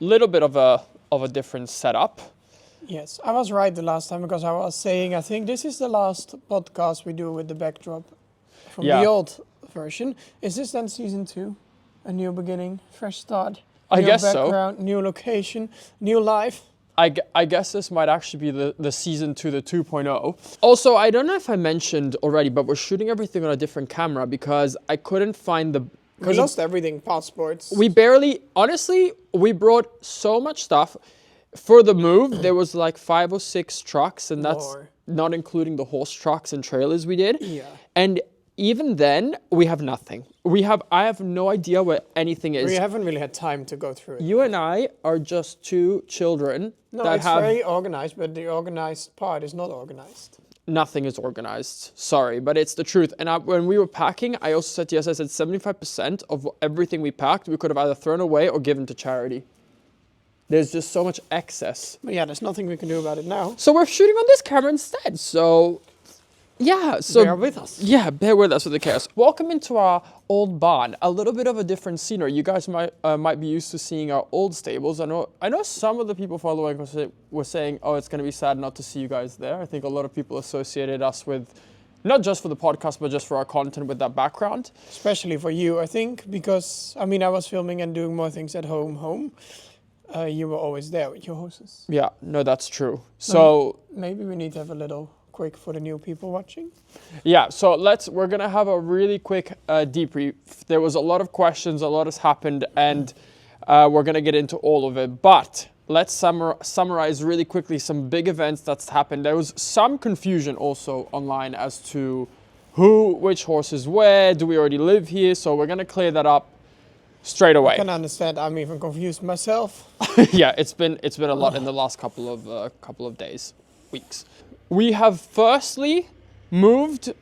little bit of a different setup. Yes, I was right the last time because I was saying I think this is the last podcast we do with the backdrop from the old version. Is this then season 2? A new beginning, fresh start? I guess background, new location, new life? I guess this might actually be the season 2, the 2.0. Also, I don't know if I mentioned already, but we're shooting everything on a different camera because I couldn't find the... We lost everything, passports. Honestly, we brought so much stuff. For the move, there was like 5 or 6 trucks, and that's not including the horse trucks and trailers we did. Yeah. And even then, we have nothing. I have no idea where anything is. We haven't really had time to go through it. You and I are just 2 children it's very organized, but the organized part is not organized. Nothing is organized. Sorry, but it's the truth. And when we were packing, I also said to yes, I said 75% of everything we packed, we could have either thrown away or given to charity. There's just so much excess. But yeah, there's nothing we can do about it now. So we're shooting on this camera instead. So, yeah. So bear with us. Yeah, bear with us with the chaos. Welcome into our old barn. A little bit of a different scenery. You guys might be used to seeing our old stables. I know some of the people following us were saying, oh, it's going to be sad not to see you guys there. I think a lot of people associated us with, not just for the podcast, but just for our content with that background. Especially for you, I think, because, I mean, I was filming and doing more things at home. You were always there with your horses. Yeah, no, that's true. So maybe we need to have a little quick for the new people watching. Yeah, so we're gonna have a really quick debrief. There was a lot of questions, a lot has happened, and we're gonna get into all of it. But let's summarize really quickly some big events that's happened. There was some confusion also online as to which horses where. Do we already live here? So we're gonna clear that up straight away. I can understand. I'm even confused myself. Yeah, it's been a lot in the last couple of days, weeks. We have firstly moved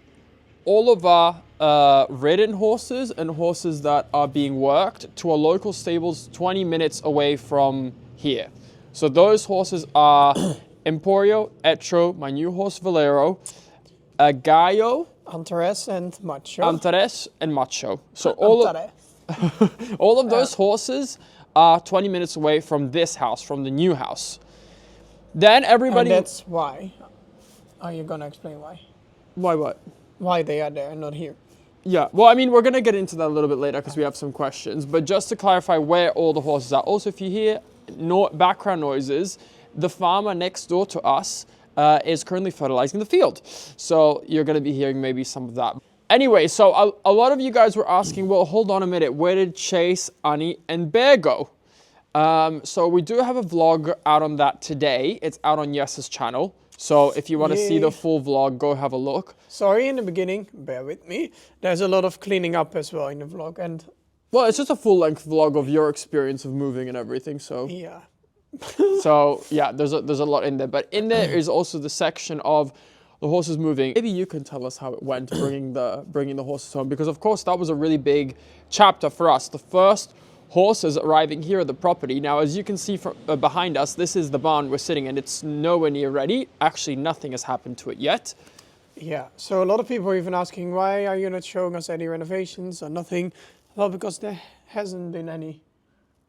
all of our ridden horses and horses that are being worked to a local stables 20 minutes away from here. So those horses are Emporio, Etro, my new horse Valero, Gallo, Antares and Macho. Antares and Macho. So all of those horses are 20 minutes away from this house, from the new house. Then everybody... And that's why. Are you going to explain why? Why what? Why they are there and not here. Yeah, well, I mean, we're going to get into that a little bit later because we have some questions. But just to clarify where all the horses are. Also, if you hear background noises, the farmer next door to us is currently fertilizing the field. So you're going to be hearing maybe some of that. Anyway, so a lot of you guys were asking, well, hold on a minute. Where did Chase, Annie, and Bear go? So we do have a vlog out on that today. It's out on Jesse's channel. So if you want to see the full vlog, go have a look. Sorry in the beginning, bear with me. There's a lot of cleaning up as well in the vlog. And well, it's just a full-length vlog of your experience of moving and everything. So yeah. So yeah, there's a lot in there. But in there is also the section of the horses moving. Maybe you can tell us how it went bringing the horses home, because of course that was a really big chapter for us. The first horses arriving here at the property. Now, as you can see from behind us, this is the barn we're sitting in. It's nowhere near ready. Actually, nothing has happened to it yet. Yeah, so a lot of people are even asking, why are you not showing us any renovations or nothing? Well, because there hasn't been any.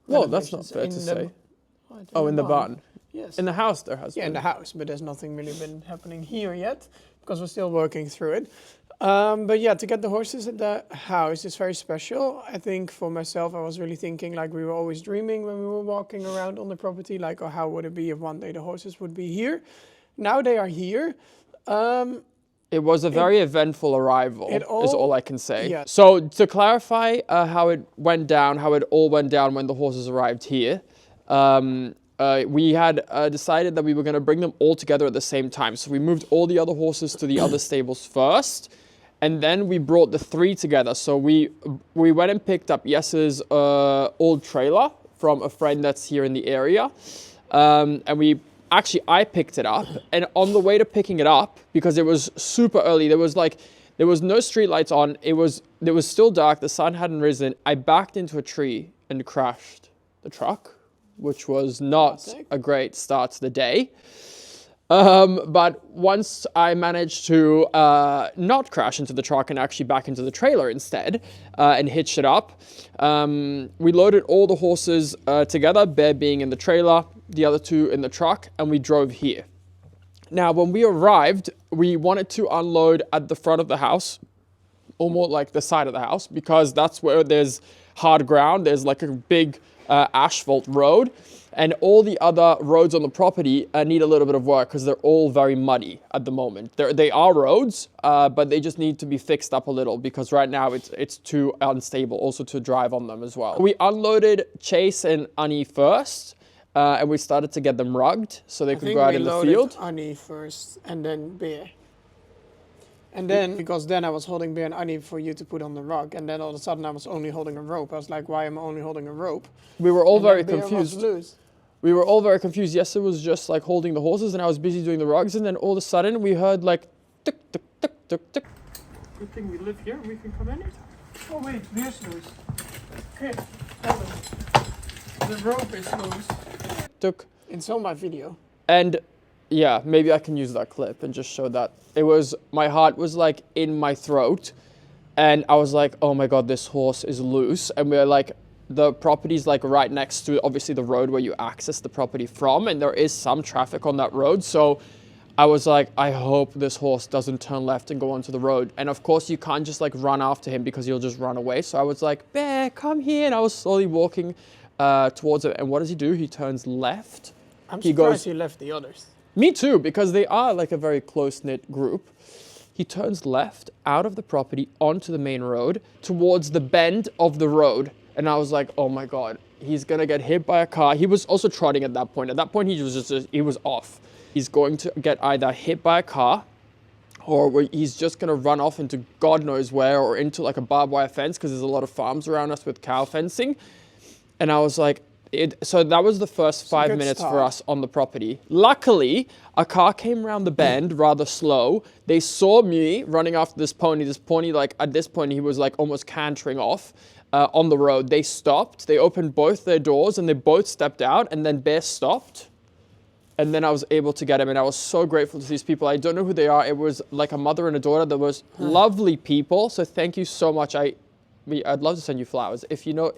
Well, that's not fair to say. In the barn. Yes. In the house there has been. Yeah, in the house, but there's nothing really been happening here yet because we're still working through it. But yeah, to get the horses at the house is very special. I think for myself, I was really thinking like we were always dreaming when we were walking around on the property, like, oh, how would it be if one day the horses would be here? Now they are here. It was a very eventful arrival, is all I can say. Yeah. So to clarify how it all went down when the horses arrived here, we had decided that we were going to bring them all together at the same time. So we moved all the other horses to the other stables first, and then we brought the 3 together. So we went and picked up Jesse's old trailer from a friend that's here in the area, and I picked it up, and on the way to picking it up, because it was super early, there was no street lights on, it was still dark, the sun hadn't risen, I backed into a tree and crashed the truck, which was not a great start to the day. But once I managed to not crash into the truck and actually back into the trailer instead and hitch it up, we loaded all the horses together, Bear being in the trailer, the other two in the truck, and we drove here. Now, when we arrived, we wanted to unload at the front of the house, or more like the side of the house, because that's where there's hard ground. There's like a big asphalt road, and all the other roads on the property need a little bit of work because they're all very muddy at the moment. They are roads, but they just need to be fixed up a little because right now it's too unstable also to drive on them as well. We unloaded Chase and Annie first. And we started to get them rugged so they could go out in the field. Annie first and then Bear. And then, because then I was holding Bear and Annie for you to put on the rug, and then all of a sudden I was only holding a rope. I was like, why am I only holding a rope? We were all and very Bear confused. Was loose. We were all very confused. Yes, it was just like holding the horses and I was busy doing the rugs, and then all of a sudden we heard like tuk, tuk, tuk, tuk, tuk. Good thing we live here, we can come anytime. Oh wait, Bear's loose. Okay, hold on. The rope is loose. Tuk. It's on my video. And yeah, maybe I can use that clip and just show that. My heart was like in my throat and I was like, oh my God, this horse is loose. And we're like, the property's like right next to obviously the road where you access the property from. And there is some traffic on that road. So I was like, I hope this horse doesn't turn left and go onto the road. And of course you can't just like run after him because he'll just run away. So I was like, Bear, come here. And I was slowly walking towards it. And what does he do? He turns left. I'm surprised he left the others. Me too, because they are like a very close-knit group. He turns left out of the property onto the main road towards the bend of the road. And I was like, oh my God, he's gonna get hit by a car. He was also trotting at that point. At that point, he was off. He's going to get either hit by a car or he's just gonna run off into God knows where or into like a barbed wire fence because there's a lot of farms around us with cow fencing. And I was like, so that was the first 5 minutes for us on the property. Luckily, a car came around the bend rather slow. They saw me running after this pony. This pony, like at this point, he was like almost cantering off on the road. They stopped. They opened both their doors and they both stepped out. And then Bear stopped. And then I was able to get him. And I was so grateful to these people. I don't know who they are. It was like a mother and a daughter. They were lovely people. So thank you so much. I'd love to send you flowers. If you know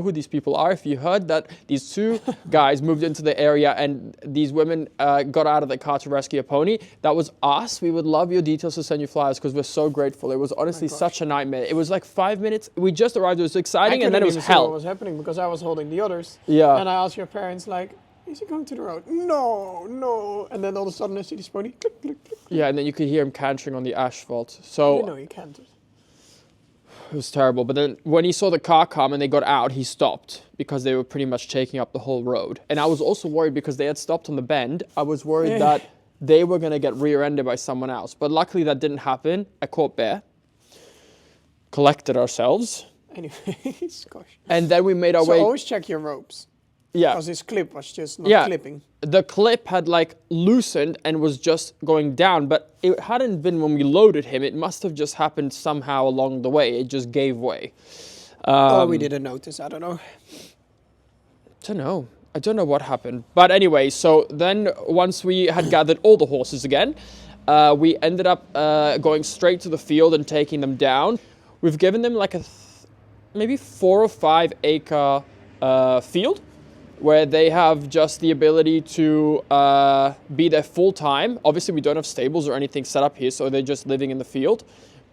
who these people are. If you heard that these two guys moved into the area and these women got out of the car to rescue a pony, that was us. We would love your details to send you flowers because we're so grateful. It was honestly such a nightmare. It was like 5 minutes. We just arrived. It was exciting and then it was hell. What was happening because I was holding the others. Yeah. And I asked your parents like, is he going to the road? No. And then all of a sudden I see this pony. Click, click, click. Yeah, and then you could hear him cantering on the asphalt. So You know he cantered. it was terrible. But then when he saw the car come and they got out, he stopped because they were pretty much taking up the whole road. And I was also worried because they had stopped on the bend. I was worried that they were going to get rear-ended by someone else. But luckily that didn't happen. I caught Bear, collected ourselves. Anyways, gosh. And then we made our way. So always check your ropes. Yeah. Because this clip was just not clipping. The clip had like loosened and was just going down, but it hadn't been when we loaded him. It must have just happened somehow along the way. It just gave way. Or we didn't notice. I don't know. I don't know what happened. But anyway, so then once we had gathered all the horses again, we ended up going straight to the field and taking them down. We've given them like maybe 4 or 5 acre field, where they have just the ability to be there full time. Obviously, we don't have stables or anything set up here, so they're just living in the field.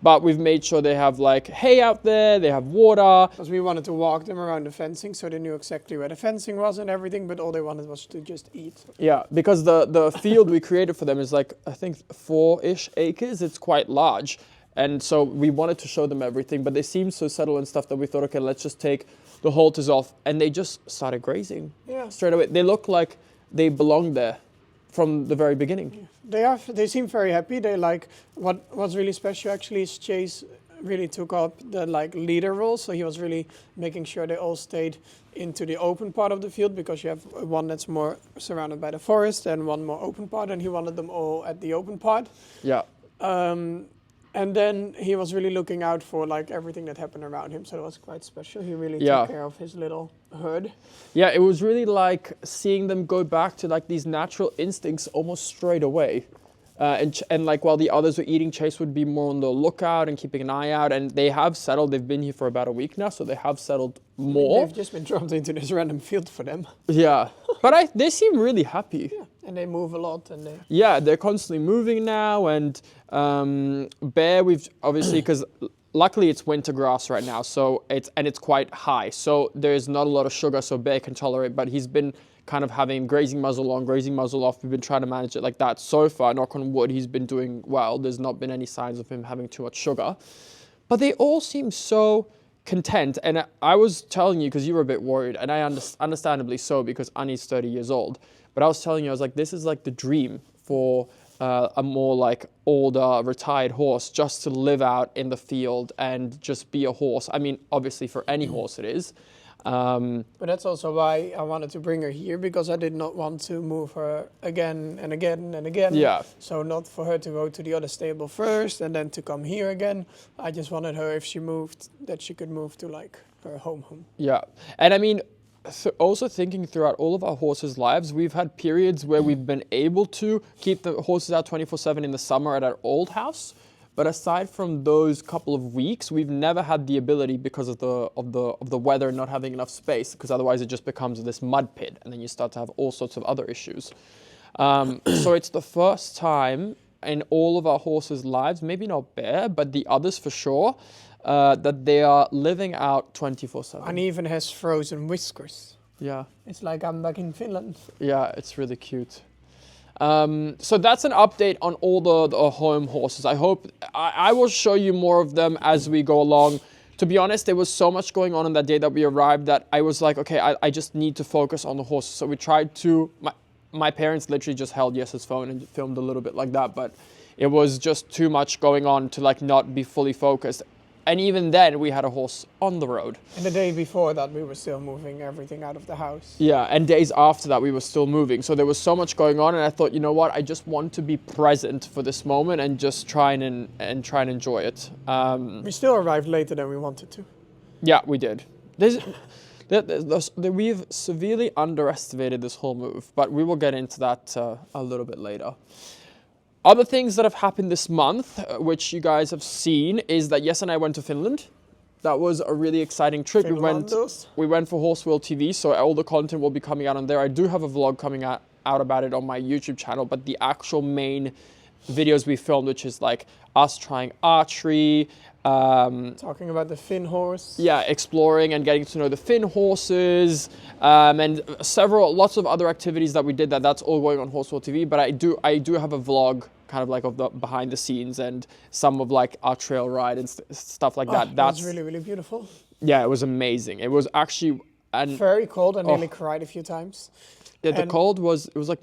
But we've made sure they have like hay out there, they have water. Because we wanted to walk them around the fencing, so they knew exactly where the fencing was and everything, but all they wanted was to just eat. Yeah, because the field we created for them is like, I think 4-ish acres. It's quite large. And so we wanted to show them everything, but they seemed so settled and stuff that we thought, okay, let's just take the halters off. And they just started grazing straight away. They look like they belonged there from the very beginning. Yeah. They seem very happy. They like, what's really special actually is Chase really took up the like leader role. So he was really making sure they all stayed into the open part of the field, because you have one that's more surrounded by the forest and one more open part, and he wanted them all at the open part. Yeah. And then he was really looking out for like everything that happened around him. So it was quite special. He really Yeah. took care of his little herd. Yeah, it was really like seeing them go back to like these natural instincts almost straight away. And like while the others were eating, Chase would be more on the lookout and keeping an eye out. And they have settled. They've been here for about a week now, so they have settled more. They've just been dropped into this random field for them. Yeah, but they seem really happy. Yeah, and they move a lot. And they... Yeah, they're constantly moving now. And Bear, we've obviously, because luckily it's winter grass right now, so it's quite high. So there's not a lot of sugar, so Bear can tolerate. But he's been kind of having grazing muzzle on, grazing muzzle off. We've been trying to manage it like that. So far, knock on wood, he's been doing well. There's not been any signs of him having too much sugar. But they all seem so content. And I was telling you, because you were a bit worried, and I understandably so, because Annie's 30 years old. But I was telling you, I was like, this is like the dream for a more like older, retired horse, just to live out in the field and just be a horse. I mean, obviously for any horse it is. But that's also why I wanted to bring her here, because I did not want to move her again and again and again. Yeah. So not for her to go to the other stable first and then to come here again. I just wanted her, if she moved, that she could move to like her home. Yeah. And I mean, also thinking throughout all of our horses' lives, we've had periods where we've been able to keep the horses out 24/7 in the summer at our old house. But aside from those couple of weeks, we've never had the ability because of the weather not having enough space, because otherwise it just becomes this mud pit, and then you start to have all sorts of other issues. So it's the first time in all of our horses' lives, maybe not Bear, but the others for sure, that they are living out 24/7. And he even has frozen whiskers. Yeah. It's like I'm back in Finland. Yeah, it's really cute. So that's an update on all the home horses. I hope I will show you more of them as we go along. To be honest, there was so much going on that day that we arrived that I was like, okay, I just need to focus on the horses. So we tried to, my parents literally just held Yes's phone and filmed a little bit like that, but it was just too much going on to like not be fully focused. And even then, we had a horse on the road. And the day before that, we were still moving everything out of the house. Yeah, and days after that, we were still moving. So there was so much going on, and I thought, you know what? I just want to be present for this moment and just try and enjoy it. We still arrived later than we wanted to. Yeah, we did. We've severely underestimated this whole move, but we will get into that a little bit later. Other things that have happened this month, which you guys have seen, is that Yes and I went to Finland. That was a really exciting trip. We went for Horse World TV, so all the content will be coming out on there. I do have a vlog coming out about it on my YouTube channel, but the actual main videos we filmed, which is like us trying archery, talking about the Finn horse. Yeah, exploring and getting to know the Finn horses, and lots of other activities that we did. That's all going on Horse World TV. But I do have a vlog, kind of like of the behind the scenes and some of like our trail ride and stuff like that. That's really, really beautiful. Yeah, it was amazing. It was actually very cold. I nearly cried a few times. Yeah, the cold was like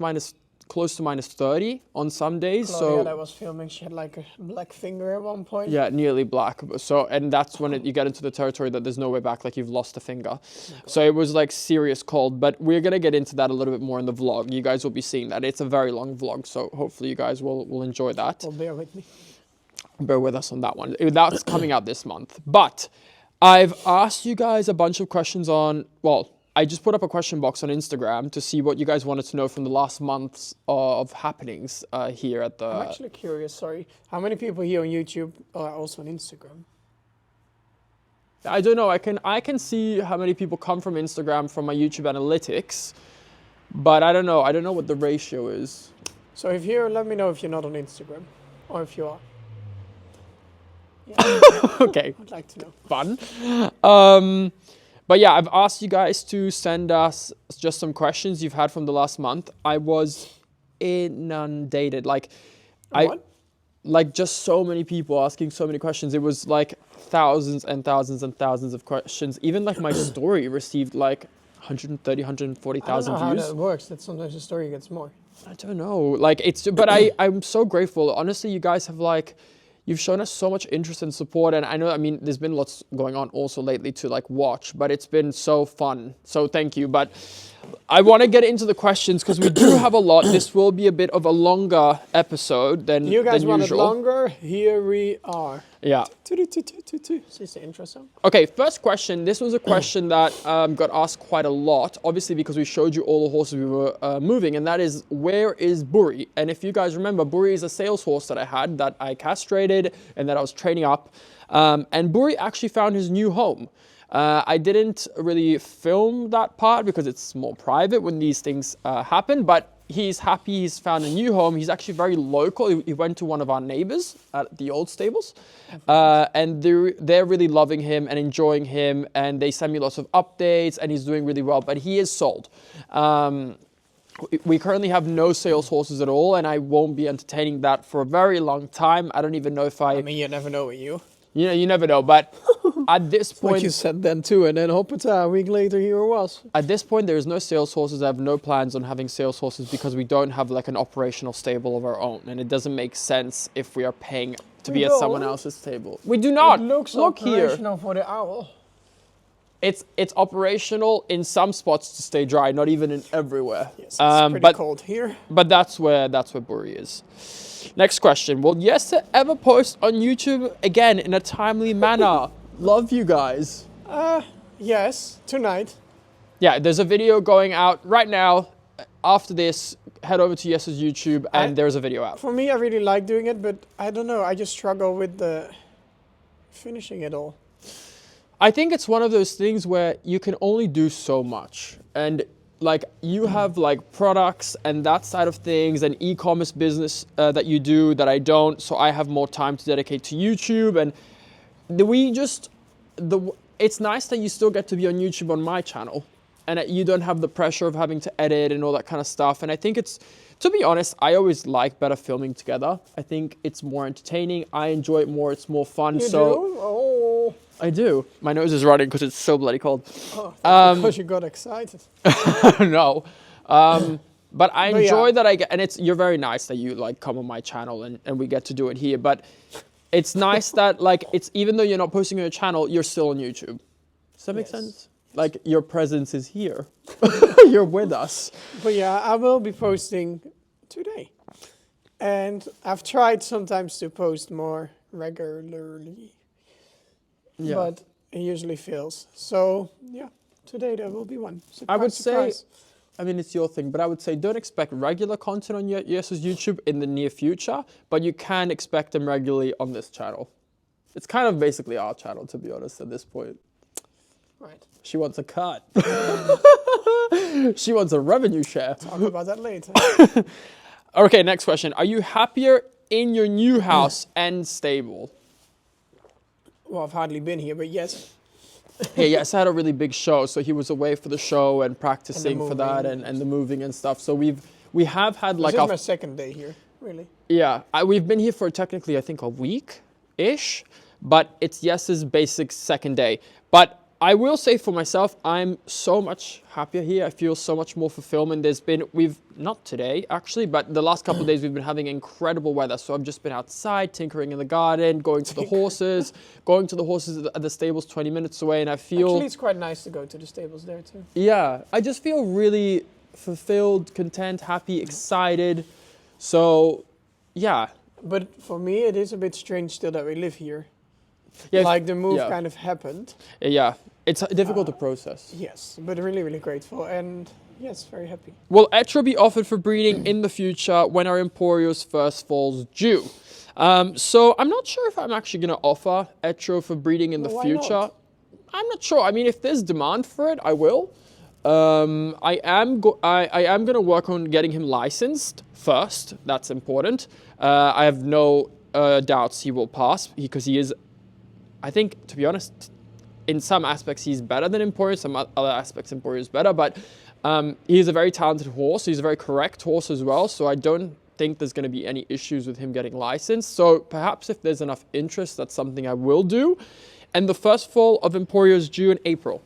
close to -30 on some days. Claudia that was filming, she had like a black finger at one point. Yeah, nearly black. So, and that's when you get into the territory that there's no way back, like you've lost a finger. Okay. So it was like serious cold, but we're going to get into that a little bit more in the vlog. You guys will be seeing that. It's a very long vlog, so hopefully you guys will enjoy that. Well, bear with me. Bear with us on that one. That's coming out this month. But I've asked you guys a bunch of questions I just put up a question box on Instagram to see what you guys wanted to know from the last months of happenings here at the... I'm actually curious, sorry. How many people here on YouTube are also on Instagram? I don't know. I can see how many people come from Instagram from my YouTube analytics, but I don't know. I don't know what the ratio is. So if you're, let me know if you're not on Instagram or if you are. Yeah. Okay. I'd like to know. Fun. But yeah, I've asked you guys to send us just some questions you've had from the last month. I was inundated. Like just so many people asking so many questions. It was like thousands and thousands and thousands of questions. Even like my story received like 130, 140,000 views. I don't know how that works. That sometimes the story gets more. I don't know. Like but I'm so grateful. Honestly, you guys have you've shown us so much interest and support. And I know, I mean, there's been lots going on also lately to like watch, but it's been so fun. So thank you. But I want to get into the questions because we do have a lot. This will be a bit of a longer episode than You guys than want it usual. longer? Here we are. Yeah. Is this the intro song? Okay, first question. This was a question that got asked quite a lot, obviously because we showed you all the horses we were moving, and that is, where is Buri? And if you guys remember, Buri is a sales horse that I had, that I castrated and that I was training up. And Buri actually found his new home. I didn't really film that part because it's more private when these things happen, but he's happy he's found a new home. He's actually very local. He went to one of our neighbors at the old stables, and they're really loving him and enjoying him, and they send me lots of updates, and he's doing really well, but he is sold. We currently have no sales horses at all, and I won't be entertaining that for a very long time. I don't even know if I mean, you never know with you. You know, you never know, but at this point... Like you said then too, and then a week later here it was. At this point, there is no sales horses. I have no plans on having sales horses because we don't have like an operational stable of our own, and it doesn't make sense if we are paying to be at someone else's table. We do not. It looks Look here. operational for the owl. It's operational in some spots to stay dry, not even in everywhere. Yes, it's pretty cold here. But that's where Buri is. Next question. Will 𝒋𝒐𝒍𝒍𝒐𝒘 ever post on YouTube again in a timely manner? Love you guys. Yes, tonight. Yeah, there's a video going out right now. After this, head over to 𝒋𝒐𝒍𝒍𝒐𝒘's YouTube and there's a video out. For me, I really like doing it, but I don't know. I just struggle with the finishing it all. I think it's one of those things where you can only do so much. And like you have like products and that side of things and e-commerce business that you do that I don't. So I have more time to dedicate to YouTube, and it's nice that you still get to be on YouTube on my channel and that you don't have the pressure of having to edit and all that kind of stuff. And I think it's, to be honest, I always like better filming together. I think it's more entertaining. I enjoy it more. It's more fun. You do? Oh. I do. My nose is running because it's so bloody cold. Oh, because you got excited. No. But I enjoy that I get, and you're very nice that you like come on my channel and we get to do it here. But it's nice that like, even though you're not posting on your channel, you're still on YouTube. Does that make sense? Like your presence is here. You're with us. But yeah, I will be posting today. And I've tried sometimes to post more regularly. Yeah. But it usually fails. So yeah, today there will be one. Surprise, I would surprise. say, I mean, it's your thing, but I would say don't expect regular content on 𝒋𝒐𝒍𝒍𝒐𝒘's YouTube in the near future, but you can expect them regularly on this channel. It's kind of basically our channel, to be honest, at this point. Right. She wants a cut. She wants a revenue share. Talk about that later. Okay, next question. Are you happier in your new house and stable? Well, I've hardly been here, but yes. Yeah, yes, I had a really big show, so he was away for the show and practicing for that and the moving and stuff. So we have had like this is my second day here, really. Yeah, we've been here for technically I think a week-ish, but it's 𝒋𝒐𝒍𝒍𝒐𝒘's basic second day. But I will say for myself, I'm so much happier here. I feel so much more fulfillment. Not today actually, but the last couple of days we've been having incredible weather. So I've just been outside, tinkering in the garden, going to the horses at the stables 20 minutes away, and I feel... Actually, it's quite nice to go to the stables there too. Yeah, I just feel really fulfilled, content, happy, excited. So, yeah. But for me, it is a bit strange still that we live here. Yeah, like the move kind of happened. Yeah, it's difficult to process. Yes, but really, really grateful and yes, very happy. Will 𝒋𝒐𝒍𝒍𝒐𝒘 be offered for breeding in the future when our Emporios first falls due? So I'm not sure if I'm actually going to offer 𝒋𝒐𝒍𝒍𝒐𝒘 for breeding in the future. Not? I'm not sure. I mean, if there's demand for it, I will. I am going to work on getting him licensed first. That's important. I have no doubts he will pass because he is, I think, to be honest, in some aspects he's better than Emporio, some other aspects Emporio is better, but he's a very talented horse. He's a very correct horse as well, so I don't think there's going to be any issues with him getting licensed. So perhaps if there's enough interest, that's something I will do. And the first fall of Emporio is due in April.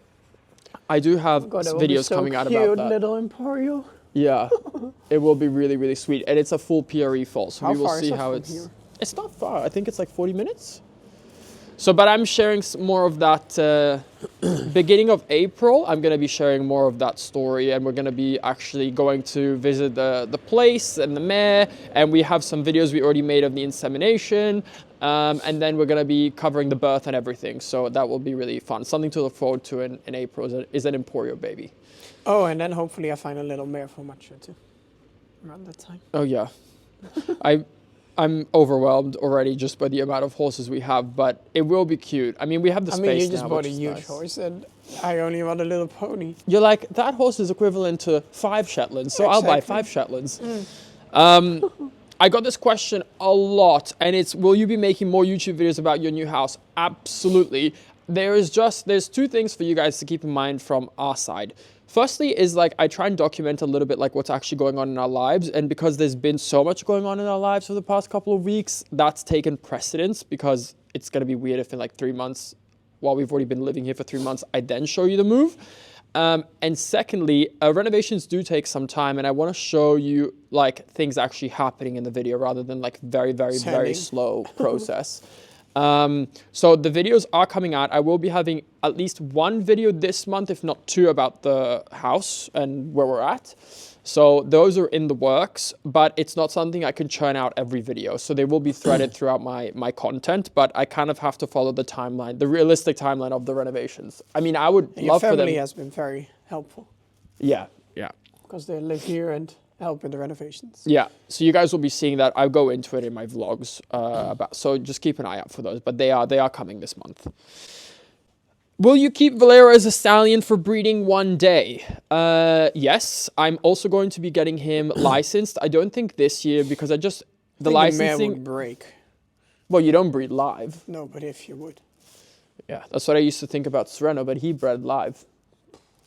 I do have videos coming out about that. Little Emporio. Yeah, it will be really, really sweet. And it's a full PRE fall, so How we will far see is how from it's... here? It's not far. I think it's like 40 minutes. So, but I'm sharing more of that beginning of April. I'm going to be sharing more of that story, and we're going to be actually going to visit the place and the mayor, and we have some videos we already made of the insemination, and then we're going to be covering the birth and everything. So that will be really fun. Something to look forward to in April is an Emporio baby. Oh, and then hopefully I find a little mare for Macho too, around that time. Oh yeah. I'm overwhelmed already just by the amount of horses we have, but it will be cute. I mean, we have the space now. I mean, you just bought a which is huge nice. horse, and I only want a little pony. You're like, that horse is equivalent to 5 Shetlands, so I'll buy 5 Shetlands. I got this question a lot, and it's, will you be making more YouTube videos about your new house? Absolutely. There's 2 things for you guys to keep in mind from our side. Firstly is like, I try and document a little bit like what's actually going on in our lives. And because there's been so much going on in our lives for the past couple of weeks, that's taken precedence, because it's going to be weird if in like 3 months, while we've already been living here for 3 months, I then show you the move. And secondly, renovations do take some time, and I want to show you like things actually happening in the video rather than like very slow process. So the videos are coming out. I will be having at least 1 video this month, if not 2, about the house and where we're at. So those are in the works, but it's not something I can churn out every video. So they will be threaded throughout my content, but I kind of have to follow the timeline, the realistic timeline of the renovations. I mean, I would love for them. Your family has been very helpful. Yeah. Because they live here and help in the renovations. Yeah, so you guys will be seeing that. I'll go into it in my vlogs, so just keep an eye out for those. But they are coming this month. Will you keep Valero as a stallion for breeding one day? Yes, I'm also going to be getting him licensed. I don't think this year, because the licensing. The mare would break. Well, you don't breed live. No, but if you would. Yeah, that's what I used to think about Sereno, but he bred live.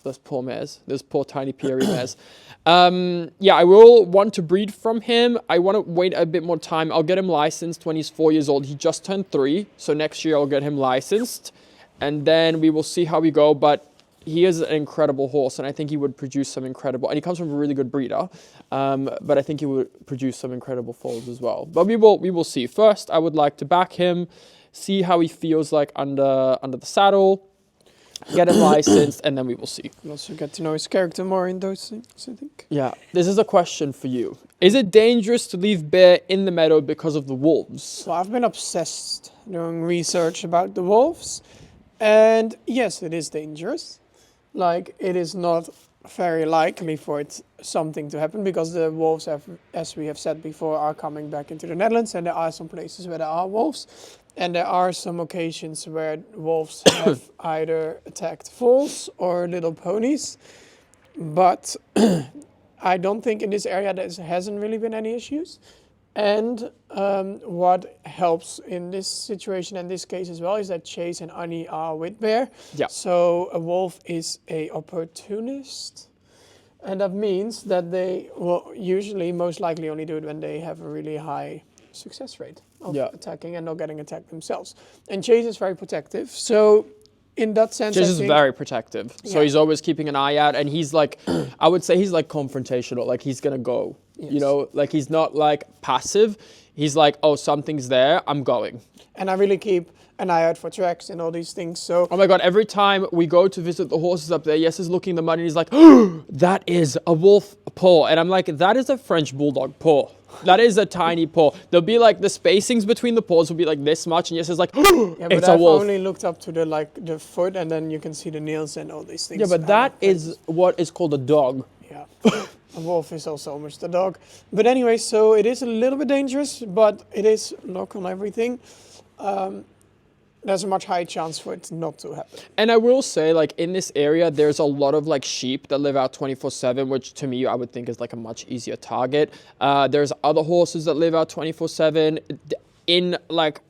Those poor mares, those poor tiny Pieri mares. Yeah, I will want to breed from him. I want to wait a bit more time. I'll get him licensed when he's 4 years old. He just turned 3, so next year I'll get him licensed. And then we will see how we go, but he is an incredible horse, and I think he would produce some incredible, and he comes from a really good breeder, but I think he would produce some incredible foals as well. But we will see. First, I would like to back him, see how he feels like under the saddle, get him licensed, and then we will see. We'll also get to know his character more in those things, I think. Yeah, this is a question for you. Is it dangerous to leave Bear in the meadow because of the wolves? Well, I've been obsessed doing research about the wolves. And yes, it is dangerous. Like, it is not very likely for something to happen, because the wolves have, as we have said before, are coming back into the Netherlands, and there are some places where there are wolves. And there are some occasions where wolves have either attacked foals or little ponies. But I don't think in this area there hasn't really been any issues. And what helps in this situation and this case as well is that Chase and Annie are with Bear. Yeah. So a wolf is a opportunist. And that means that they will usually most likely only do it when they have a really high success rate of attacking and not getting attacked themselves. And Chase is very protective. So in that sense, Chase is very protective. So he's always keeping an eye out, and he's like, I would say he's like confrontational, like he's gonna go, you know, like he's not like passive. He's like, oh, something's there, I'm going. And I really keep an eye out for tracks and all these things. So oh my God, every time we go to visit the horses up there, Yes is looking in the mud and he's like, oh, that is a wolf paw. And I'm like, that is a French bulldog paw. That is a tiny paw. There'll be like the spacings between the paws will be like this much, and Yes is like, oh, yeah, it's a wolf. I've only looked up to the foot, and then you can see the nails and all these things. Yeah, but that is what is called a dog. Yeah. A wolf is also almost a dog. But anyway, so it is a little bit dangerous, but it is lock on everything. There's a much higher chance for it not to happen. And I will say, like, in this area, there's a lot of, like, sheep that live out 24/7, which to me, I would think is, like, a much easier target. There's other horses that live out 24/7. In, like,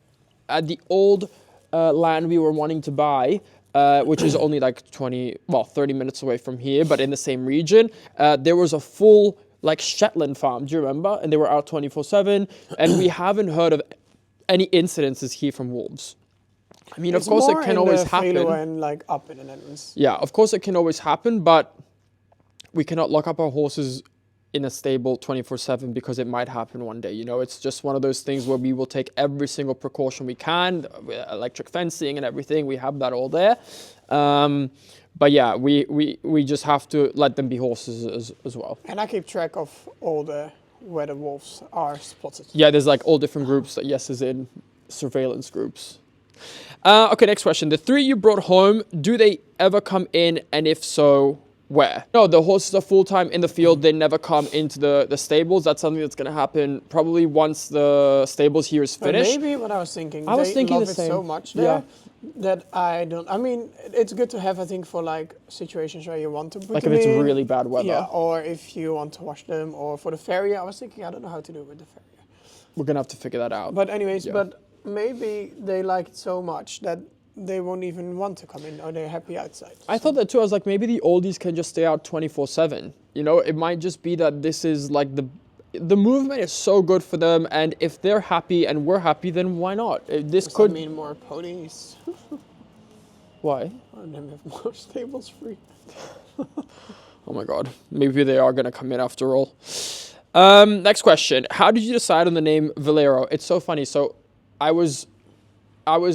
the old land we were wanting to buy, which is only, like, 30 minutes away from here, but in the same region, there was a full, like, Shetland farm. Do you remember? And they were out 24/7, and we haven't heard of any incidences here from wolves. I mean, of course, it can always happen. And like up in the Netherlands. Yeah, of course, it can always happen, but we cannot lock up our horses in a stable 24/7 because it might happen one day. You know, it's just one of those things where we will take every single precaution we can, electric fencing and everything. We have that all there. But yeah, we just have to let them be horses as well. And I keep track of all where the wolves are spotted. Yeah, there's like all different groups that Yes is in, surveillance groups. Okay, next question. The 3 you brought home, do they ever come in? And if so, where? No, the horses are full-time in the field. They never come into the stables. That's something that's going to happen probably once the stables here is finished. But maybe what I was thinking, I was thinking love the it same. so much there that I don't, I mean, it's good to have, I think, for like situations where you want to put Like them if it's in. really bad weather. Yeah, or if you want to wash them, or for the farrier. I was thinking, I don't know how to do it with the farrier. We're going to have to figure that out. But anyways, Yeah. but maybe they like it so much that they won't even want to come in, or they're happy outside. I thought that too. I was like, maybe the oldies can just stay out 24/7. You know, it might just be that this is like the movement is so good for them, and if they're happy and we're happy, then why not? This Does could that mean more ponies? why? And then we have more stables free. Oh my god, maybe they are gonna come in after all. Next question: how did you decide on the name Valero? It's so funny. So, I was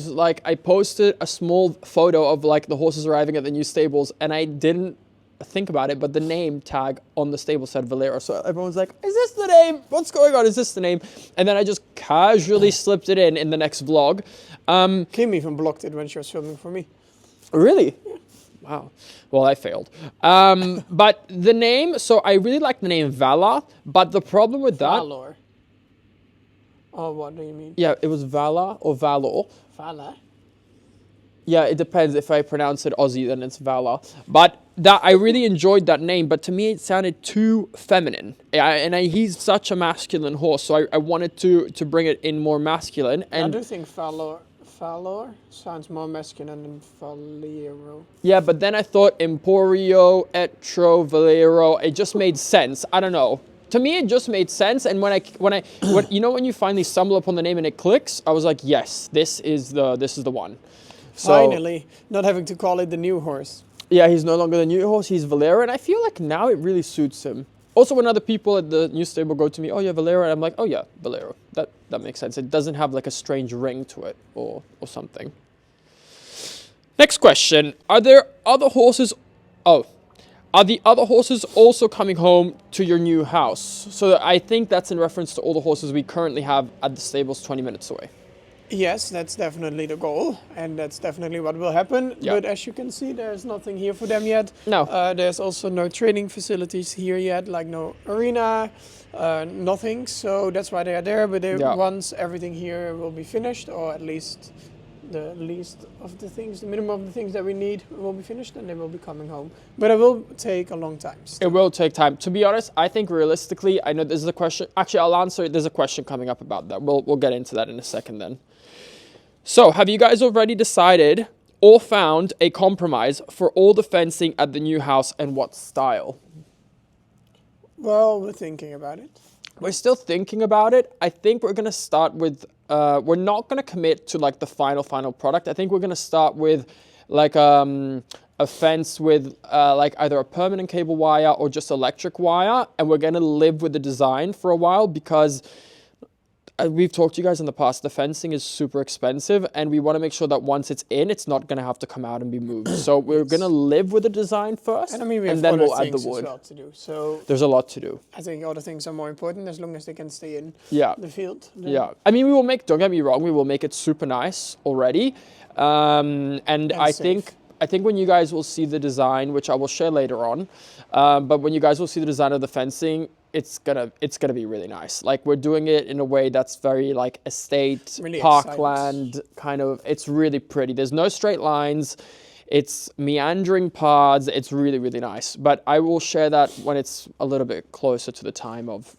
like, I posted a small photo of like the horses arriving at the new stables, and I didn't think about it, but the name tag on the stable said Valero. So everyone's like, is this the name? What's going on? Is this the name? And then I just casually slipped it in the next vlog. Kim even blocked it when she was filming for me. Really? Wow. Well, I failed. But the name, so I really like the name Vala, but the problem with that... Valor. Oh, what do you mean? Yeah, it was Vala or Valor. Vala? Yeah, it depends. If I pronounce it Aussie, then it's Vala. But that I really enjoyed that name, but to me it sounded too feminine. He's such a masculine horse, so I wanted to bring it in more masculine. I And do think Valor sounds more masculine than Valero. yeah, but then I thought Emporio, Etro, Valero, it just made sense. I don't know. To me, it just made sense. And when you know, when you finally stumble upon the name and it clicks, I was like, yes, this is the one. So, Finally, not having to call it the new horse. yeah, he's no longer the new horse, he's Valero, and I feel like now it really suits him. Also, when other people at the new stable go to me, oh yeah, Valero, and I'm like, oh yeah, Valero. That makes sense. It doesn't have like a strange ring to it or something. Next question. Are the other horses also coming home to your new house? So I think that's in reference to all the horses we currently have at the stables 20 minutes away. Yes, that's definitely the goal, and that's definitely what will happen. Yeah. But as you can see, there's nothing here for them yet. No. There's also no training facilities here yet, like no arena, nothing. So that's why they are there. But once everything here will be finished, or at least the least of the things, the minimum of the things that we need will be finished, then they will be coming home. But it will take a long time still. It will take time. To be honest, I think realistically, I know this is a question. Actually, I'll answer it. There's a question coming up about that. We'll get into that in a second then. So, have you guys already decided or found a compromise for all the fencing at the new house, and what style? Well, we're thinking about it. We're still thinking about it. I think we're going to start with, we're not going to commit to like the final product. I think we're going to start with like a fence with like either a permanent cable wire or just electric wire. And we're going to live with the design for a while because we've talked to you guys in the past, the fencing is super expensive, and we want to make sure that once it's in, it's not going to have to come out and be moved. So we're going to live with the design first, And I mean, we have then other we'll add the things as wood. well to do. So There's a lot to do. I think other things are more important as long as they can stay in Yeah. the field. Then Yeah. I mean, don't get me wrong, we will make it super nice already. And I safe. think when you guys will see the design, which I will share later on, but when you guys will see the design of the fencing, it's gonna be really nice. Like, we're doing it in a way that's very like estate, Really parkland kind of. It's really pretty. There's no straight lines. It's meandering paths. It's really, really nice. But I will share that when it's a little bit closer to the time of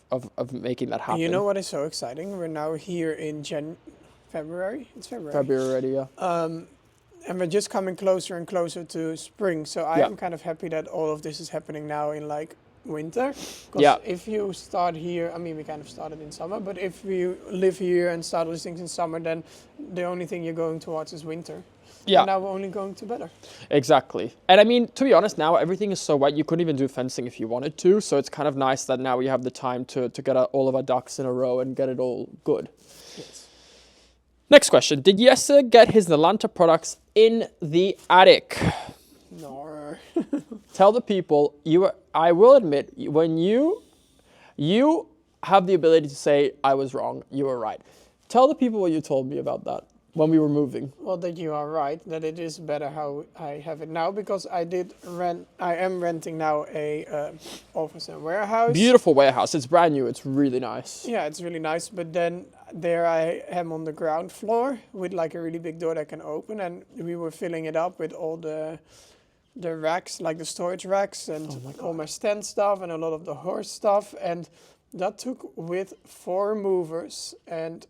making that happen. You know what is so exciting? We're now here in February. It's February. February already, yeah. And we're just coming closer and closer to spring. So I am kind of happy that all of this is happening now in like winter. Because if you start here, I mean, we kind of started in summer, but if you live here and start all these things in summer, then the only thing you're going towards is winter. Yeah. And now we're only going to better. Exactly. And I mean, to be honest, now everything is so wet, you couldn't even do fencing if you wanted to. So it's kind of nice that now we have the time to get all of our ducks in a row and get it all good. Yes. Next question. Did Jesse get his Nalanta products in the attic? No. Tell the people, I will admit, when you have the ability to say, I was wrong, you were right. Tell the people what you told me about that when we were moving. Well, that you are right, that it is better how I have it now, because I am renting now a office and warehouse. Beautiful warehouse. It's brand new. It's really nice. Yeah, it's really nice. But then there I am on the ground floor with like a really big door that can open, and we were filling it up with all the racks, like the storage racks, and all my stand stuff and a lot of the horse stuff, and that took with 4 movers and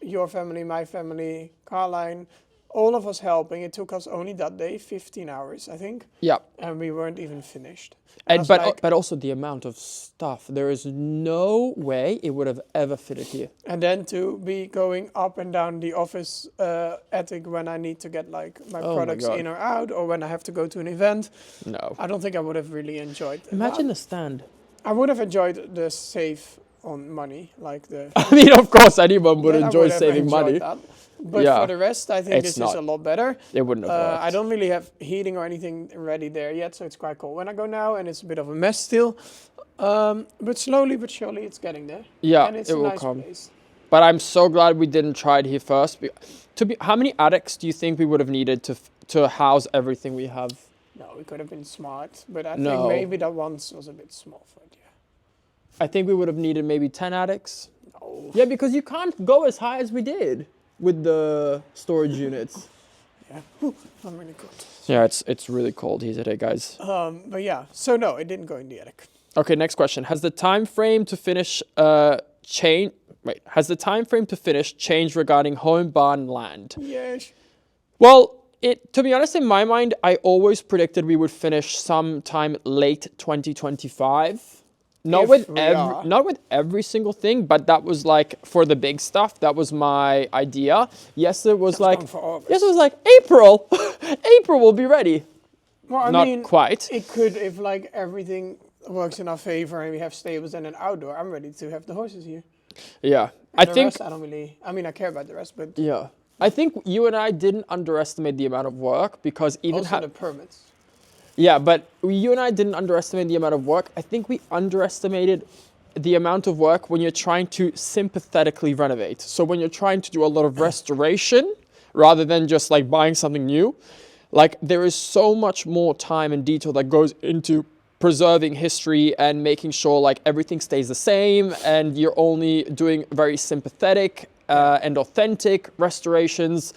your family, my family, Caroline, all of us helping. It took us only that day 15 hours, I think. Yeah. And we weren't even finished. And but also the amount of stuff. There is no way it would have ever fitted here. And then to be going up and down the office attic when I need to get like my products in or out, or when I have to go to an event. No. I don't think I would have really enjoyed Imagine that. the stand. I would have enjoyed the save on money, like the... I mean, of course, anyone would enjoy have saving enjoyed money. that. But Yeah. for the rest, I think It's this not. is a lot better. It wouldn't have worked. I don't really have heating or anything ready there yet, so it's quite cold when I go now, and it's a bit of a mess still. But slowly but surely, it's getting there. Yeah, And it's it a will nice come. place. But I'm so glad we didn't try it here first. How many attics do you think we would have needed to house everything we have? No, we could have been smart, but I No. think maybe that once was a bit small for it, yeah. I think we would have needed maybe 10 attics. No. Yeah, because you can't go as high as we did with the storage units. Yeah. Whew, I'm really cold. Yeah, it's really cold here today, guys. But yeah, so no, it didn't go in the attic. Okay, next question. Has the time frame to finish changed regarding home, barn, land? Yes. Well, to be honest, in my mind, I always predicted we would finish sometime late 2025. Not with every single thing, but that was like for the big stuff. That was my idea. Yes, it was like April. April will be ready. Well, I Not mean, quite. It could, if like everything works in our favor and we have stables and an outdoor. I'm ready to have the horses here. Yeah, And the rest, I don't really. I mean, I care about the rest, but Yeah, I think you and I didn't underestimate the amount of work, because even also the permits. Yeah, but you and I didn't underestimate the amount of work. I think we underestimated the amount of work when you're trying to sympathetically renovate. So when you're trying to do a lot of restoration rather than just like buying something new, like there is so much more time and detail that goes into preserving history and making sure like everything stays the same, and you're only doing very sympathetic and authentic restorations.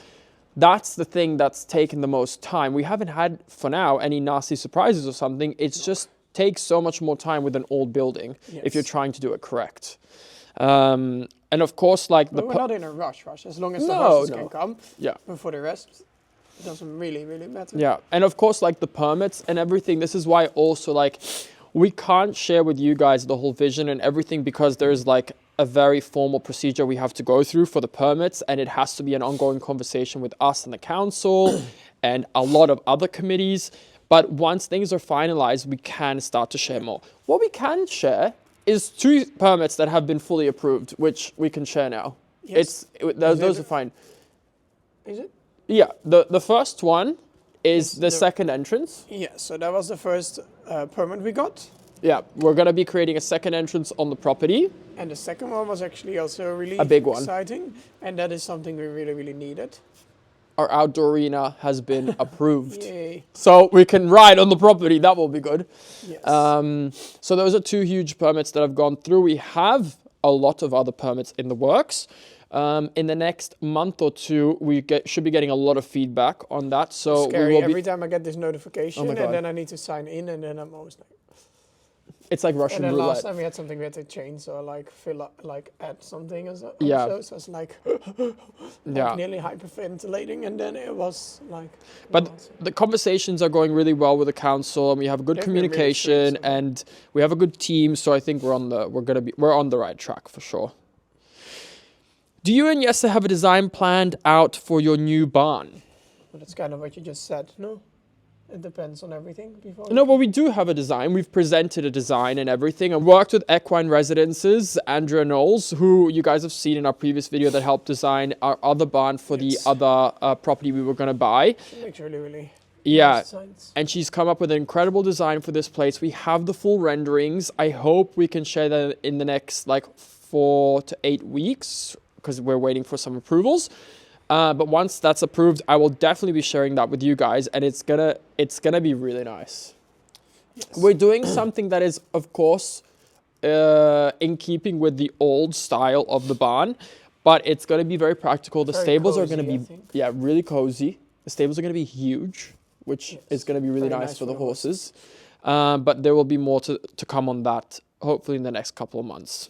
That's the thing that's taken the most time. We haven't had, for now, any nasty surprises or something. It's just takes so much more time with an old building if you're trying to do it correct. And of course, like But we're not in a rush, as long as the horses can come. Yeah. But for the rest, it doesn't really matter. Yeah, and of course, like the permits and everything. This is why also like we can't share with you guys the whole vision and everything, because there's like a very formal procedure we have to go through for the permits, and it has to be an ongoing conversation with us and the council and a lot of other committees. But once things are finalized, we can start to share more. What we can share is 2 permits that have been fully approved, which we can share now. Yes. Those are fine. Is it? Yeah, the first one is the second entrance. Yeah, so that was the first permit we got. Yeah, we're going to be creating a second entrance on the property. And the second one was actually also really A big one. exciting. And that is something we really, really needed. Our outdoor arena has been approved. Yay. So we can ride on the property. That will be good. Yes. So those are 2 huge permits that have gone through. We have a lot of other permits in the works. In the next month or 2, we should be getting a lot of feedback on that. So scary. we will Every time I get this notification, Oh my God. and then I need to sign in, and then I'm always like... It's like Russian And then roulette. last time we had something we had to change, so like fill up, like add something as a Yeah. So it's like, Yeah. nearly hyperventilating, and then it was like. But the conversations are going really well with the council, and we have good They've been really communication, sweet, so- and we have a good team. So I think we're on the right track for sure. Do you and Jesse have a design planned out for your new barn? but it's kind of what you just said, no? It depends on everything before. No, but we do have a design. We've presented a design and everything. I worked with Equine Residences, Andrea Knowles, who you guys have seen in our previous video that helped design our other barn for the other property we were going to buy. She makes really Yeah, nice designs. and she's come up with an incredible design for this place. We have the full renderings. I hope we can share that in the next like 4 to 8 weeks because we're waiting for some approvals. But once that's approved, I will definitely be sharing that with you guys, and it's gonna be really nice. Yes. We're doing something that is, of course, in keeping with the old style of the barn, but it's gonna be very practical. The Very stables are cozy, gonna I be think. really cozy. The stables are gonna be huge, which Yes. is gonna be really Very nice for the horses. But there will be more to come on that, hopefully in the next couple of months.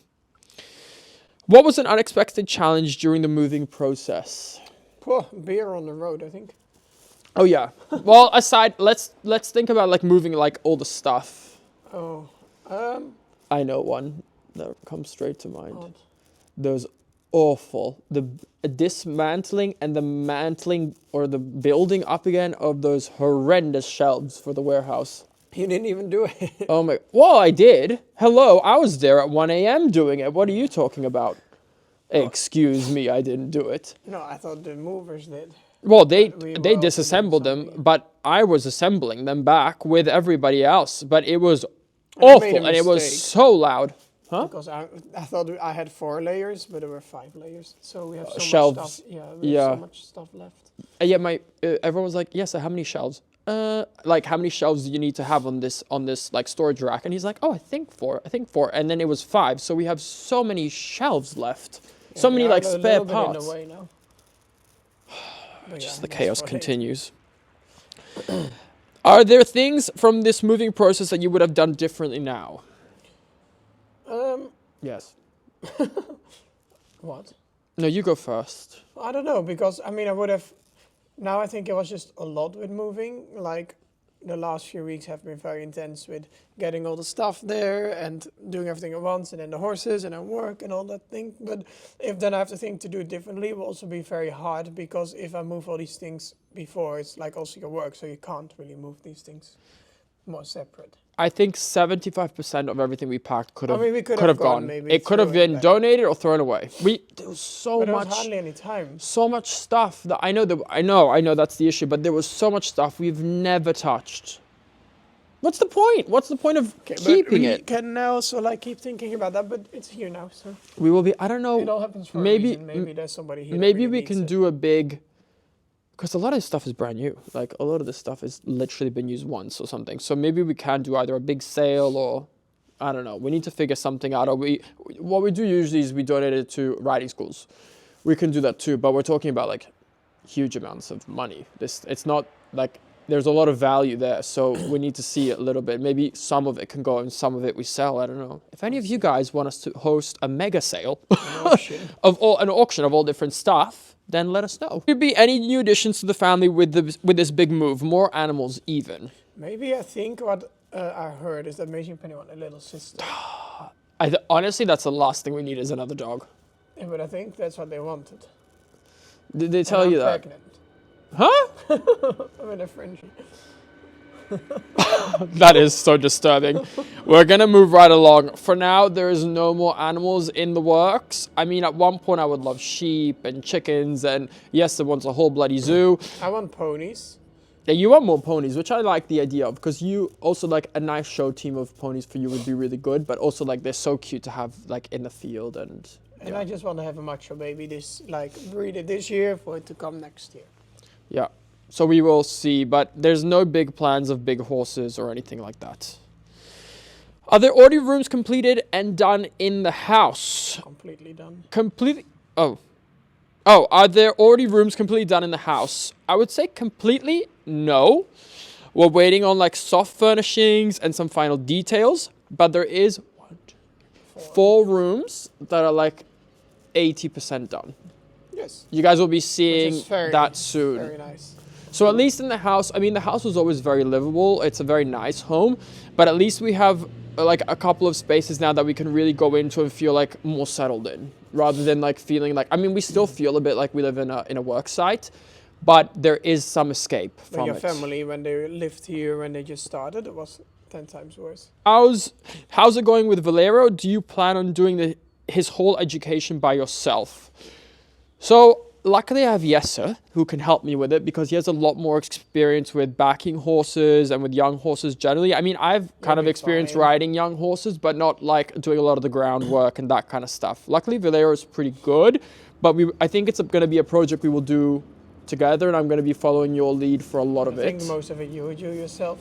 What was an unexpected challenge during the moving process? Poor beer on the road, I think. Oh yeah. Well, aside, let's think about like moving like all the stuff. Oh, I know one that comes straight to mind. God. Those awful, the dismantling and the mantling or the building up again of those horrendous shelves for the warehouse. You didn't even do it. Oh my, well, I did. Hello, I was there at 1 a.m. doing it. What are you talking about? Excuse me, I didn't do it. No, I thought the movers did. Well, they But we were they also disassembled doing them, something. but I was assembling them back with everybody else. But it was And you awful, made a and it was mistake. so loud. Huh? Because I thought I had 4 layers, but there were 5 layers. So we have so Shelves. much stuff. Yeah, we Yeah. have so much stuff left. And yeah, everyone was like, "Yes, how many shelves? Like how many shelves do you need to have on this like storage rack?" And he's like, "Oh, I think 4. And then it was 5. So we have so many shelves left, Yeah, so many they are like a spare little bit in parts. the way now. But Just yeah, the that's chaos what it- continues. Are there things from this moving process that you would have done differently now? Yes. What? No, you go first. I don't know, because I mean, I would have. Now I think it was just a lot with moving. Like the last few weeks have been very intense with getting all the stuff there and doing everything at once, and then the horses and then work and all that thing. But if then I have to think to do it differently, it will also be very hard, because if I move all these things before, it's like also your work, so you can't really move these things more separate. I think 75% of everything we packed could I have mean, we could have have gone. gone, maybe It could have throw it been back. donated or thrown away. There was so But there was much. hardly any time. So much stuff that I know that's the issue, but there was so much stuff we've never touched. What's the point? What's the point of keeping we it? can now also like keep thinking about that, but it's here now, so We will be, I don't it know, all happens for maybe- a reason. Maybe there's somebody here. that maybe really we needs can it. do a big, because a lot of this stuff is brand new. Like a lot of this stuff has literally been used once or something. So maybe we can do either a big sale or, I don't know. We need to figure something out. Or what we do usually is we donate it to riding schools. We can do that too, but we're talking about like huge amounts of money. It's not like, there's a lot of value there, so we need to see it a little bit. Maybe some of it can go and some of it we sell. I don't know. If any of you guys want us to host a mega sale an auction of all different stuff, then let us know. Could be any new additions to the family with this big move, more animals even. Maybe I think what I heard is that Maisie and Penny want a little sister. Honestly, that's the last thing we need is another dog. Yeah, but I think that's what they wanted. Did they And tell I'm you that? pregnant. Huh? I'm in a friendship. That is so disturbing. We're gonna move right along. For now, there is no more animals in the works. I mean, at one point I would love sheep and chickens, and yes, there wants a whole bloody zoo. I want ponies. Yeah, you want more ponies, which I like the idea of, because you also like a nice show team of ponies for you would be really good, but also like they're so cute to have like in the field and And I just want to have a macho baby breed it this year for it to come next year. yeah. So we will see, but there's no big plans of big horses or anything like that. Are there already rooms completed and done in the house? Completely done. Are there already rooms completely done in the house? I would say completely no. We're waiting on like soft furnishings and some final details, but there is 4 rooms that are like 80% done. Yes. You guys will be seeing Which is very, that soon. Very nice. So at least in the house, I mean, the house was always very livable. It's a very nice home, but at least we have like a couple of spaces now that we can really go into and feel like more settled in, rather than like feeling like, I mean, we still feel a bit like we live in a work site, but there is some escape But from your it. family, when they lived here, when they just started, it was 10 times worse. How's it going with Valero? Do you plan on doing his whole education by yourself? So luckily I have 𝒋𝒐𝒍𝒍𝒐𝒘, who can help me with it because he has a lot more experience with backing horses and with young horses generally. I mean, I've kind of experienced riding young horses, but not like doing a lot of the groundwork and that kind of stuff. Luckily Valero is pretty good, but I think it's going to be a project we will do together, and I'm going to be following your lead for a lot of it. I think most of it you would do yourself,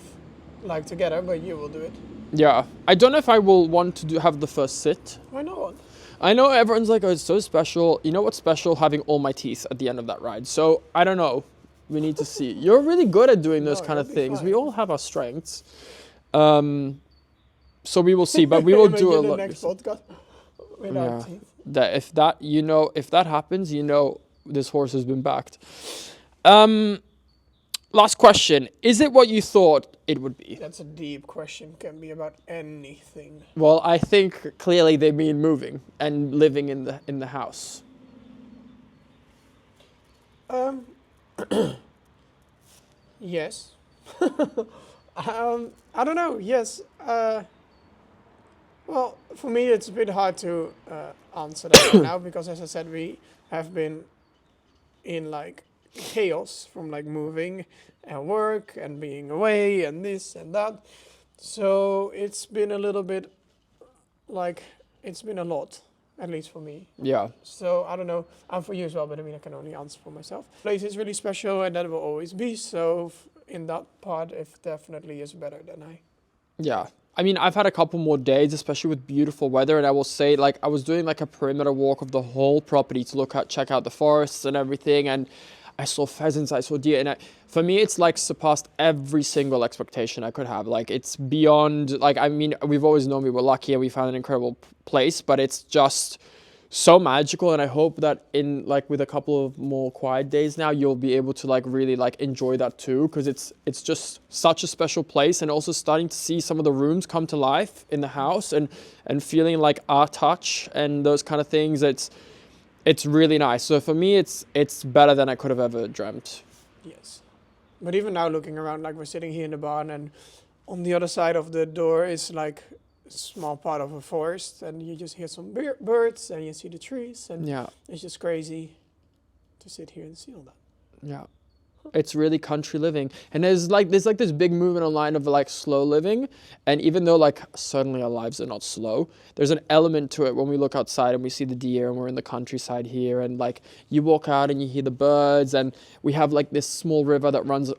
like together, but you will do it. Yeah. I don't know if I will want to have the first sit. Why not? I know everyone's like, oh, it's so special. You know what's special? Having all my teeth at the end of that ride. So I don't know. We need to see. You're really good at doing those kind of things. We all have our strengths. So we will see, but we will do a lot. The next podcast without teeth. If that happens, this horse has been backed. Last question. Is it what you thought it would be? That's a deep question. Can be about anything. Well, I think clearly they mean moving and living in the house. Yes. I don't know. Yes. Well, for me, it's a bit hard to answer that right now because, as I said, we have been in like chaos from like moving and work and being away and this and that. So it's been a little bit like, it's been a lot, at least for me. Yeah. So I don't know, and for you as well, but I mean, I can only answer for myself. The place is really special and that will always be. So in that part, it definitely is better than I. Yeah. I mean, I've had a couple more days, especially with beautiful weather. And I will say, like, I was doing like a perimeter walk of the whole property to check out the forests and everything. And I saw pheasants, I saw deer, and for me, it's like surpassed every single expectation I could have. Like, it's beyond, like, I mean, we've always known we were lucky and we found an incredible place, but it's just so magical. And I hope that in like with a couple of more quiet days now, you'll be able to like really like enjoy that too, because it's just such a special place. And also starting to see some of the rooms come to life in the house and feeling like our touch and those kind of things. It's really nice. So for me, it's better than I could have ever dreamt. Yes. But even now looking around, like we're sitting here in the barn and on the other side of the door is like a small part of a forest and you just hear some birds and you see the trees and it's just crazy to sit here and see all that. Yeah. It's really country living. And there's like this big movement online of like slow living. And even though like certainly our lives are not slow, there's an element to it when we look outside and we see the deer and we're in the countryside here. And like you walk out and you hear the birds and we have like this small river that runs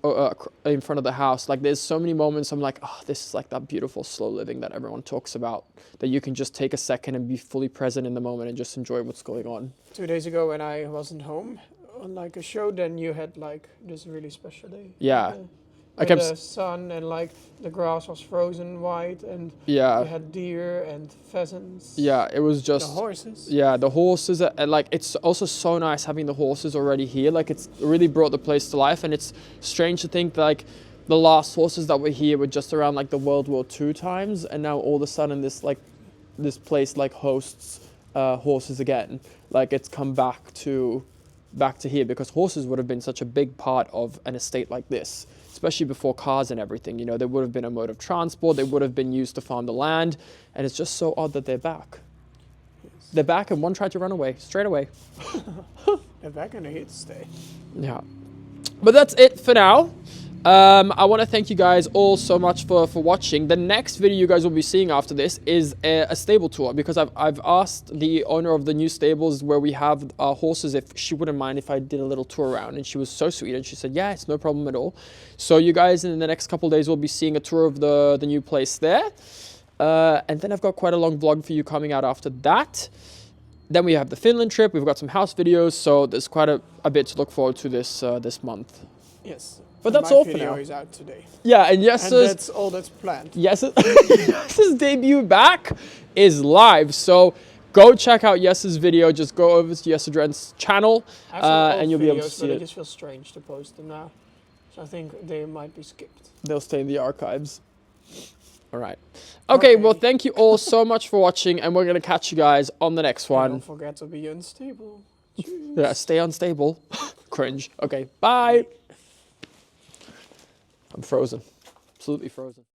in front of the house. Like there's so many moments I'm like, oh, this is like that beautiful slow living that everyone talks about, that you can just take a second and be fully present in the moment and just enjoy what's going on. 2 days ago when I wasn't home on like a show, then you had like this really special day. Yeah. I kept the sun and like the grass was frozen white and you had deer and pheasants. Yeah, it was just the horses. Yeah, the horses and like it's also so nice having the horses already here. Like it's really brought the place to life, and it's strange to think that, like the last horses that were here were just around like the World War II times, and now all of a sudden this place like hosts horses again. Like it's come back to here because horses would have been such a big part of an estate like this, especially before cars and everything. You know, they would have been a mode of transport. They would have been used to farm the land, and it's just so odd that they're back. Yes. They're back, and one tried to run away straight away. They're back and they're here to stay. Yeah, but that's it for now. I want to thank you guys all so much for watching. The next video you guys will be seeing after this is a stable tour, because I've asked the owner of the new stables where we have our horses if she wouldn't mind if I did a little tour around, and she was so sweet and she said, yeah, it's no problem at all. So you guys in the next couple of days will be seeing a tour of the new place there. And then I've got quite a long vlog for you coming out after that. Then we have the Finland trip. We've got some house videos, so there's quite a bit to look forward to this month. Yes. But that's all for now. My video is out today. Yeah, and that's all that's planned. _______________________ debut back is live. So go check out _________________ video. Just go over to ______________________________ and you'll be able to see it. They just feel strange to post them now. So I think they might be skipped. They'll stay in the archives. All right. Okay, well, thank you all so much for watching, and we're going to catch you guys on the next one. Don't forget to be unstable. Yeah, stay unstable. cringe. Okay, bye. I'm frozen. Absolutely frozen.